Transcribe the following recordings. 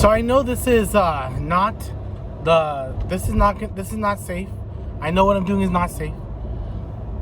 So I know this is not safe. I know what I'm doing is not safe.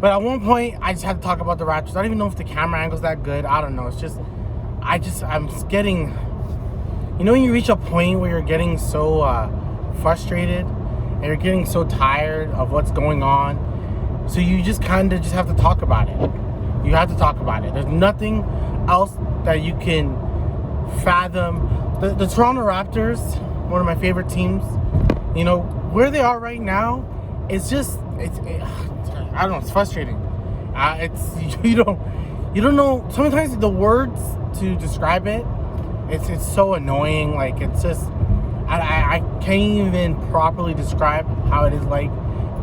But at one point, I just had to talk about the Raptors. I don't even know if the camera angle's that good. I don't know. It's just, I'm just getting, when you reach a point where you're getting so frustrated and you're getting so tired of what's going on. So you just kind of just have to talk about it. You have to talk about it. There's nothing else that you can fathom. The Toronto Raptors, one of my favorite teams, where they are right now, it's just, I don't know, it's frustrating. You don't know, sometimes the words to describe it, it's so annoying. Like, it's just, I can't even properly describe how it is like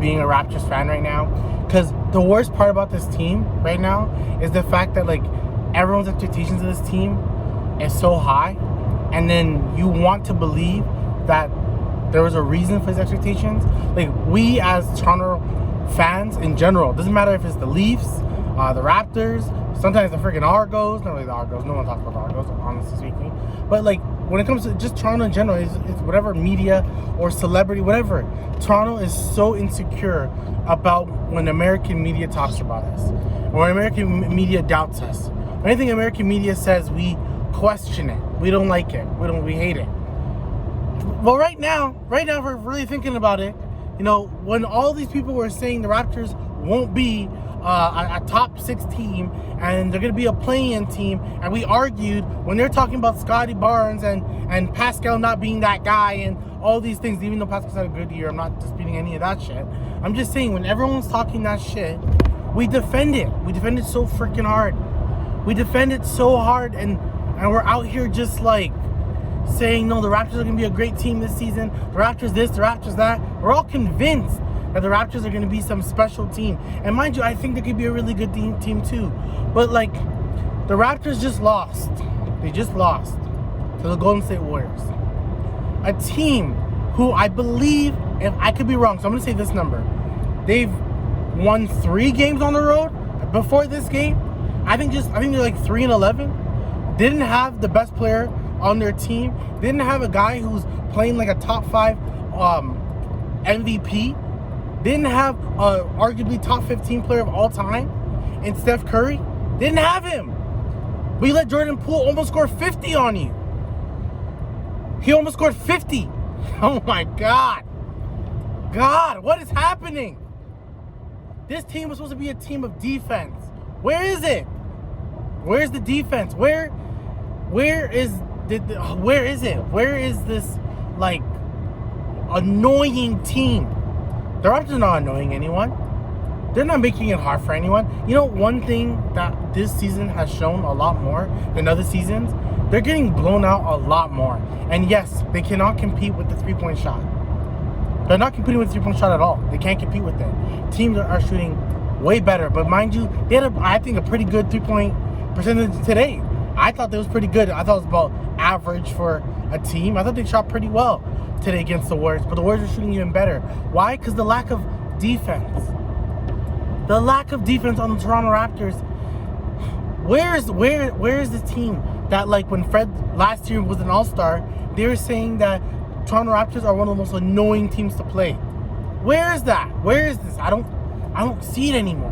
being a Raptors fan right now. Because the worst part about this team right now is the fact that, like, everyone's expectations of this team is so high. And then you want to believe that there was a reason for these expectations. Like, we as Toronto fans in general, doesn't matter if it's the Leafs, the Raptors, sometimes the freaking Argos, not really the Argos, no one talks about the Argos, honestly speaking. But, like, when it comes to just Toronto in general, it's whatever media or celebrity, whatever. Toronto is so insecure about when American media talks about us, or when American media doubts us. When anything American media says, we question it. We don't like it. We hate it. Well, right now, if we're really thinking about it, when all these people were saying the Raptors won't be a top 6 team and they're going to be a play-in team, and we argued when they're talking about Scotty Barnes and Pascal not being that guy and all these things, even though Pascal's had a good year, I'm not disputing any of that shit. I'm just saying, when everyone's talking that shit, we defend it. We defend it so freaking hard. We defend it so hard, and we're out here just like saying, no, the Raptors are going to be a great team this season. The Raptors this, the Raptors that. We're all convinced that the Raptors are going to be some special team. And mind you, I think they could be a really good team too. But, like, the Raptors just lost. They just lost to the Golden State Warriors. A team who I believe, if I could be wrong, so I'm going to say this number. They've won 3 games on the road before this game. I think they're like 3-11. Didn't have the best player on their team. Didn't have a guy who's playing like a top 5 MVP. Didn't have arguably top 15 player of all time in Steph Curry. Didn't have him. But you let Jordan Poole almost score 50 on you. He almost scored 50. Oh my God. God, what is happening? This team was supposed to be a team of defense. Where is it? Where's the defense? Where is it? Where is this, like, annoying team? The Raptors are not annoying anyone. They're not making it hard for anyone. One thing that this season has shown a lot more than other seasons, they're getting blown out a lot more. And yes, they cannot compete with the 3-point shot. They're not competing with the 3-point shot at all. They can't compete with it. Teams are shooting way better. But mind you, they had, I think, a pretty good 3-point percentage today. I thought that was pretty good. I thought it was about average for a team. I thought they shot pretty well today against the Warriors. But the Warriors are shooting even better. Why? Because the lack of defense. The lack of defense on the Toronto Raptors. Where is the team that, like, when Fred last year was an all-star, they were saying that Toronto Raptors are one of the most annoying teams to play. Where is that? Where is this? I don't see it anymore.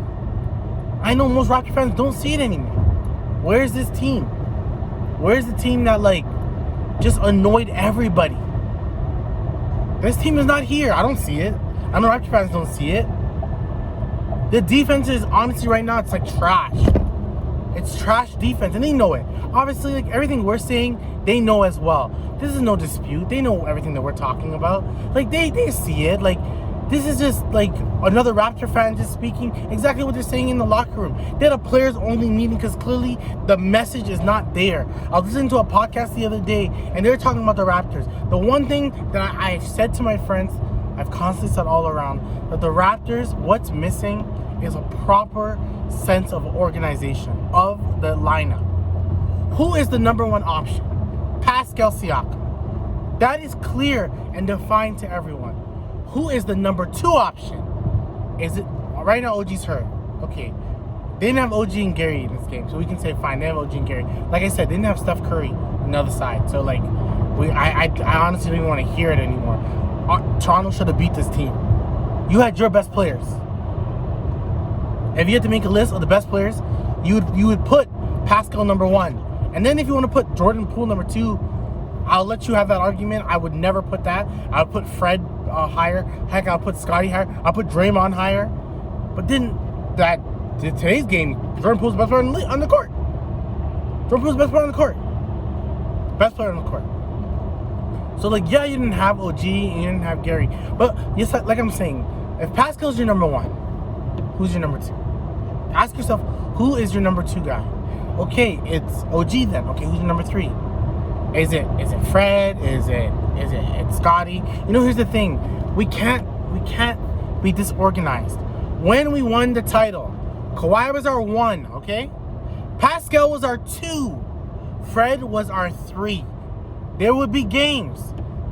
I know most Raptor fans don't see it anymore. Where's this team? Where's the team that, like, just annoyed everybody? This team is not here. I don't see it. I know Raptor fans don't see it. The defense is, honestly, right now, it's like trash. It's trash defense, and they know it. Obviously, like, everything we're saying, they know as well. This is no dispute. They know everything that we're talking about. Like, they see it. Like, this is just, like, another Raptor fan just speaking exactly what they're saying in the locker room. They had a players-only meeting because clearly the message is not there. I was listening to a podcast the other day, and they were talking about the Raptors. The one thing that I've said to my friends, I've constantly said all around, that the Raptors, what's missing is a proper sense of organization of the lineup. Who is the number 1 option? Pascal Siakam. That is clear and defined to everyone. Who is the number 2 option? Is it right now? OG's hurt. Okay, they didn't have OG and Gary in this game, so we can say fine. They have OG and Gary. Like I said, they didn't have Steph Curry on the other side, so, like, I honestly don't even want to hear it anymore. Toronto should have beat this team. You had your best players. If you had to make a list of the best players, you would put Pascal number 1. And then if you want to put Jordan Poole number 2, I'll let you have that argument. I would never put that. I would put Fred higher. Heck, I'll put Scotty higher. I'll put Draymond higher. But then today's game, Jordan Poole's best player on the court. Jordan Poole's best player on the court. Best player on the court. So, like, yeah, you didn't have OG and you didn't have Gary. But, yes, like I'm saying, if Pascal's your number 1, who's your number 2? Ask yourself, who is your number 2 guy? Okay, it's OG then. Okay, who's your number 3? Is it Fred? Is it Scotty? You know, here's the thing. We can't be disorganized. When we won the title, Kawhi was our 1, okay? Pascal was our 2. Fred was our 3. There would be games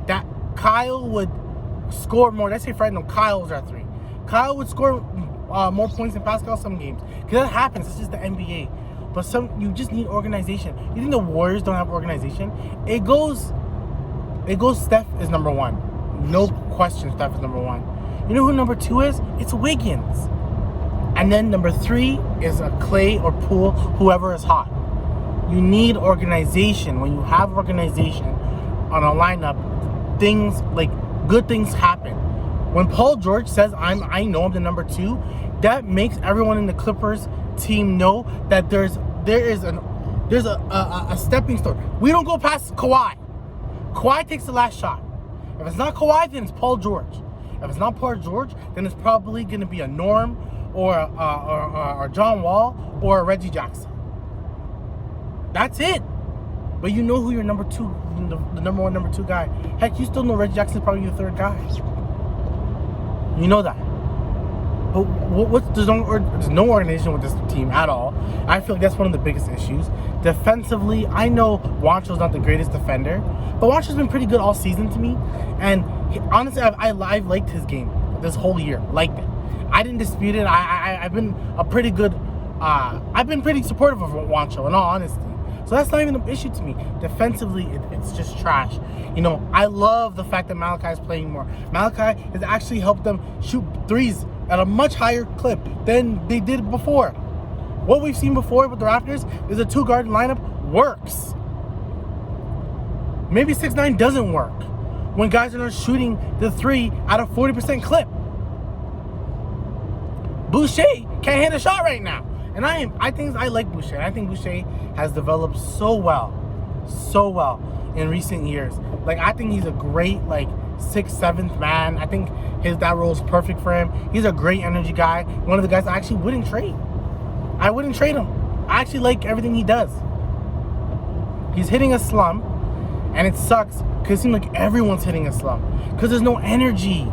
that Kyle would score more. Let's say Fred, no, Kyle was our 3. Kyle would score more points than Pascal some games. Because that happens. It's just the NBA. But you just need organization. You think the Warriors don't have organization? It goes Steph is number 1. No question Steph is number 1. You know who number 2 is? It's Wiggins. And then number 3 is a Clay or Poole, whoever is hot. You need organization. When you have organization on a lineup, things like good things happen. When Paul George says I know I'm the number 2, that makes everyone in the Clippers team know that there's a stepping stone. We don't go past Kawhi. Kawhi takes the last shot. If it's not Kawhi, then it's Paul George. If it's not Paul George, then it's probably going to be a Norm or John Wall or Reggie Jackson. That's it. But you know who your number 2, the number 1, number 2 guy. Heck, you still know Reggie Jackson's probably your 3rd guy. You know that. But there's no organization with this team at all. I feel like that's one of the biggest issues. Defensively, I know Juancho's not the greatest defender, but Juancho's been pretty good all season to me. And honestly, I've liked his game this whole year. Liked it. I didn't dispute it. I've been I've been pretty supportive of Juancho, in all honesty. So that's not even an issue to me. Defensively, it's just trash. You know, I love the fact that Malachi is playing more. Malachi has actually helped them shoot threes at a much higher clip than they did before. What we've seen before with the Raptors is a 2-guard lineup works. Maybe 6'9" doesn't work when guys are not shooting the 3 at a 40% clip. Boucher can't hit a shot right now. And I like Boucher. I think Boucher has developed so well in recent years. Like, I think he's a great, 6th, 7th man. I think that role is perfect for him. He's a great energy guy. One of the guys I actually wouldn't trade. I wouldn't trade him. I actually like everything he does. He's hitting a slump, and it sucks because it seems like everyone's hitting a slump because there's no energy.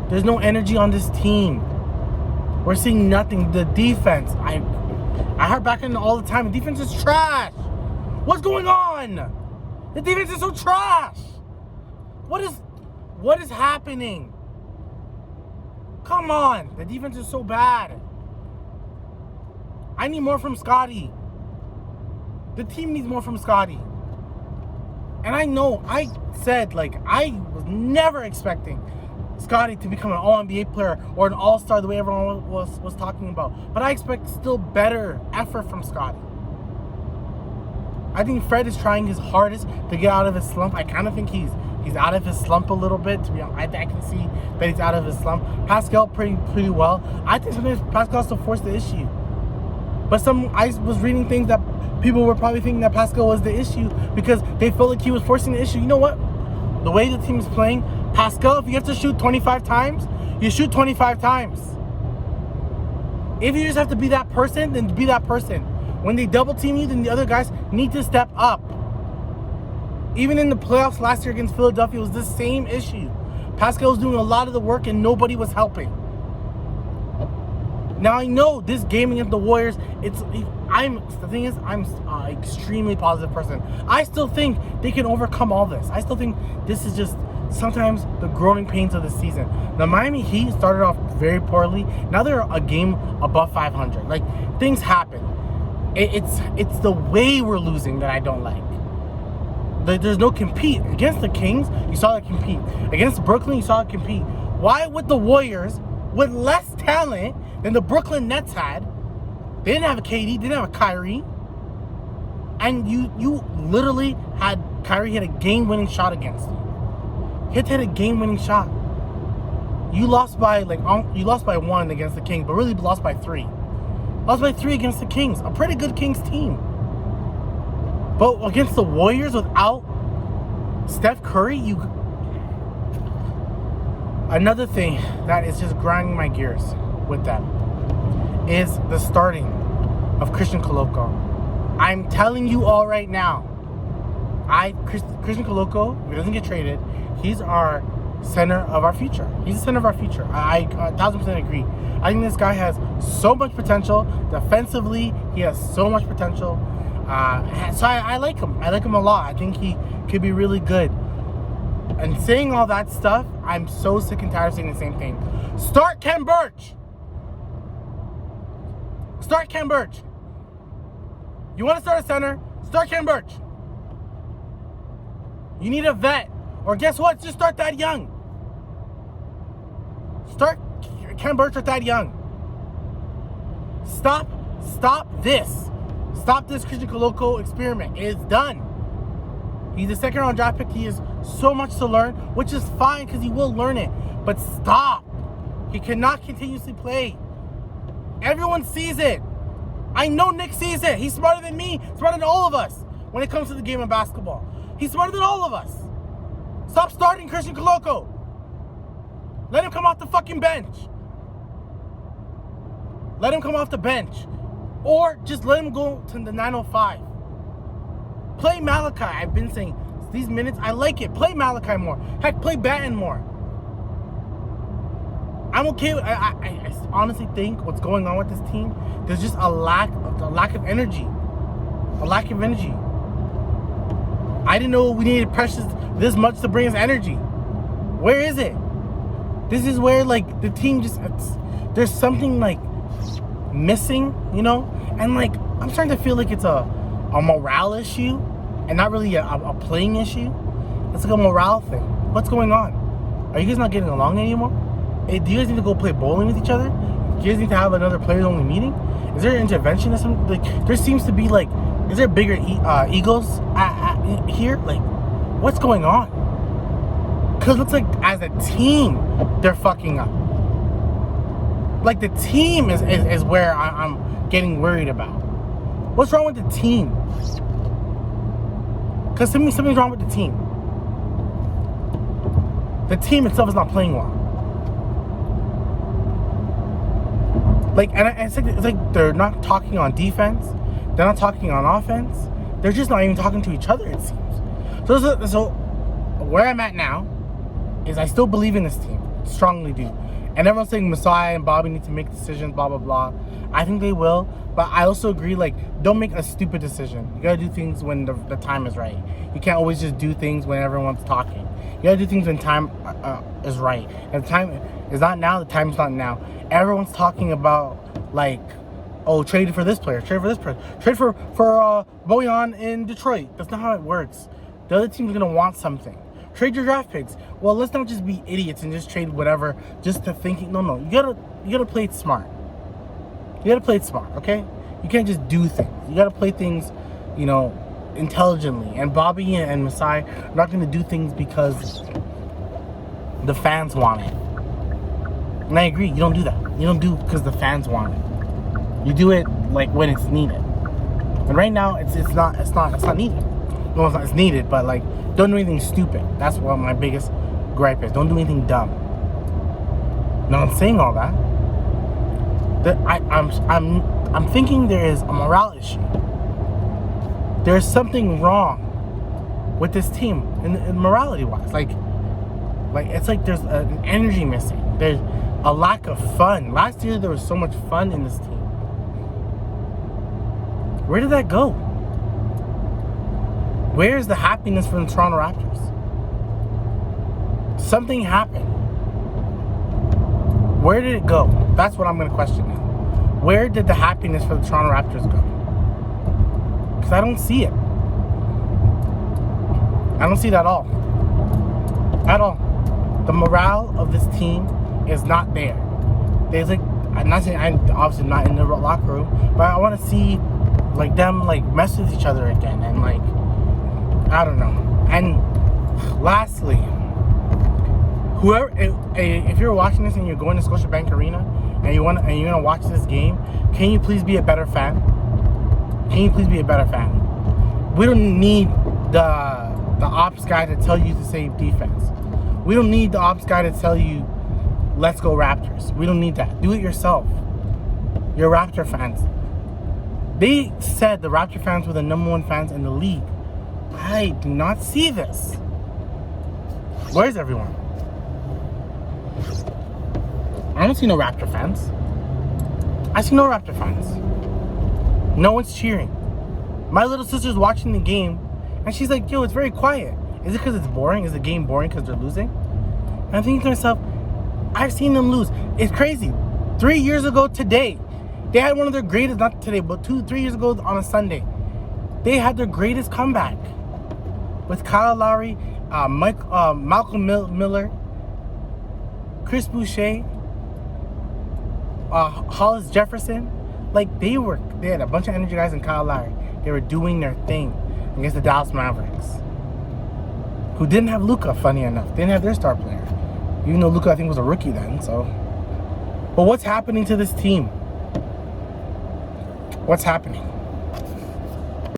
There's no energy on this team. We're seeing nothing. The defense, I heard back in all the time, the defense is trash. What's going on? The defense is so trash. What is happening? Come on. The defense is so bad. I need more from Scotty. The team needs more from Scotty. And I know, I said, I was never expecting Scotty to become an all-NBA player or an all-star the way everyone was talking about. But I expect still better effort from Scotty. I think Fred is trying his hardest to get out of his slump. I kind of think he's out of his slump a little bit. To be honest, I can see that he's out of his slump. Pascal pretty well. I think sometimes Pascal has to force the issue. But I was reading things that people were probably thinking that Pascal was the issue because they felt like he was forcing the issue. You know what? The way the team is playing, Pascal, if you have to shoot 25 times, you shoot 25 times. If you just have to be that person, then be that person. When they double team you, then the other guys need to step up. Even in the playoffs last year against Philadelphia, it was the same issue. Pascal was doing a lot of the work and nobody was helping. Now I know this game against the Warriors, I'm an extremely positive person. I still think they can overcome all this. I still think this is just sometimes the growing pains of the season. The Miami Heat started off very poorly. Now they're a game above 500. Things happen. It's the way we're losing that I don't like. There's no compete. Against the Kings, you saw that compete. Against Brooklyn, you saw it compete. Why would the Warriors, with less talent than the Brooklyn Nets had, they didn't have a KD, didn't have a Kyrie, and you literally had Kyrie hit a game-winning shot against you. He hit a game-winning shot. You lost by one against the Kings, but really lost by 3. Lost by 3 against the Kings, a pretty good Kings team. But against the Warriors without Steph Curry, another thing that is just grinding my gears with them is the starting of Christian Koloko. I'm telling you all right now, Christian Koloko, if he doesn't get traded, he's our center of our future. He's the center of our future. I 1,000% agree. I think this guy has so much potential. Defensively, he has so much potential. So I like him. I like him a lot. I think he could be really good. And saying all that stuff, I'm so sick and tired of saying the same thing. Start Ken Birch. Start Ken Birch. You want to start a center? Start Ken Birch. You need a vet. Or guess what? Just start Thad Young. Start Ken Birch or Thad Young. Stop this. Stop this Christian Koloko experiment. It is done. He's a second-round draft pick. He has so much to learn, which is fine because he will learn it. But stop. He cannot continuously play. Everyone sees it. I know Nick sees it. He's smarter than me, smarter than all of us when it comes to the game of basketball. He's smarter than all of us. Stop starting Christian Koloko. Let him come off the fucking bench. Let him come off the bench. Or just let him go to the 905. Play Malachi. I've been saying these minutes, I like it. Play Malachi more. Heck, play Batten more. I'm okay with, I honestly think what's going on with this team, there's just a lack of energy. A lack of energy. I didn't know we needed Precious this much to bring us energy. Where is it? This is where like the team just, there's something like missing, you know? And like I'm starting to feel like it's a morale issue and not really a playing issue. It's like a morale thing. What's going on? Are you guys not getting along anymore? Do you guys need to go play bowling with each other? Do you guys need to have another players only meeting? Is there an intervention or something? Like there seems to be like, is there bigger egos here? Like what's going on? Because it looks like as a team they're fucking up. Like the team is where I'm getting worried about. What's wrong with the team? Because something's wrong with the team. The team itself is not playing well. Like, and it's like they're not talking on defense. They're not talking on offense. They're just not even talking to each other, it seems. So where I'm at now is I still believe in this team. Strongly do. And everyone's saying Masai and Bobby need to make decisions, blah, blah, blah. I think they will. But I also agree, like, don't make a stupid decision. You gotta do things when the time is right. You can't always just do things when everyone's talking. You gotta do things when time is right. And the time is not now, the time is not now. Everyone's talking about, like, oh, trade for this player, trade for this player, trade for Bojan in Detroit. That's not how it works. The other team's gonna want something. Trade your draft picks. Well, let's not just be idiots and just trade whatever just to thinking. No. You gotta play it smart. You gotta play it smart, okay? You can't just do things. You gotta play things, you know, intelligently. And Bobby and Masai are not gonna do things because the fans want it. And I agree, you don't do that. You don't do it because the fans want it. You do it like when it's needed. And right now it's not needed. No, it's needed, but like don't do anything stupid. That's what my biggest gripe is. Don't do anything dumb. Now I'm saying all that. I'm thinking there is a morale issue. There's something wrong with this team in morality wise. Like it's like there's an energy missing. There's a lack of fun. Last year there was so much fun in this team. Where did that go? Where's the happiness from the Toronto Raptors? Something happened. Where did it go? That's what I'm going to question now. Where did the happiness for the Toronto Raptors go? Because I don't see it. I don't see it at all. At all. The morale of this team is not there. There's like, I'm not saying, I'm obviously not in the locker room, but I want to see like them like mess with each other again, and like, I don't know. And lastly, whoever, if you're watching this and you're going to Scotiabank Arena and you're gonna watch this game, can you please be a better fan? Can you please be a better fan? We don't need the ops guy to tell you to save defense. We don't need the ops guy to tell you, let's go Raptors. We don't need that. Do it yourself. You're Raptor fans. They said the Raptor fans were the #1 fans in the league. I do not see this. Where's everyone? I don't see no Raptor fans. I see no Raptor fans. No one's cheering. My little sister's watching the game, and she's like, yo, it's very quiet. Is it because it's boring? Is the game boring because they're losing? And I'm thinking to myself, I've seen them lose. It's crazy. 3 years ago today, they had one of their greatest, not today, but 3 years ago on a Sunday, they had their greatest comeback with Kyle Lowry, Malcolm Miller, Chris Boucher, Hollis Jefferson. Like, they had a bunch of energy guys and Kyle Lowry. They were doing their thing against the Dallas Mavericks, who didn't have Luka, funny enough. Didn't have their star player. Even though Luka, I think, was a rookie then, so. But what's happening to this team? What's happening?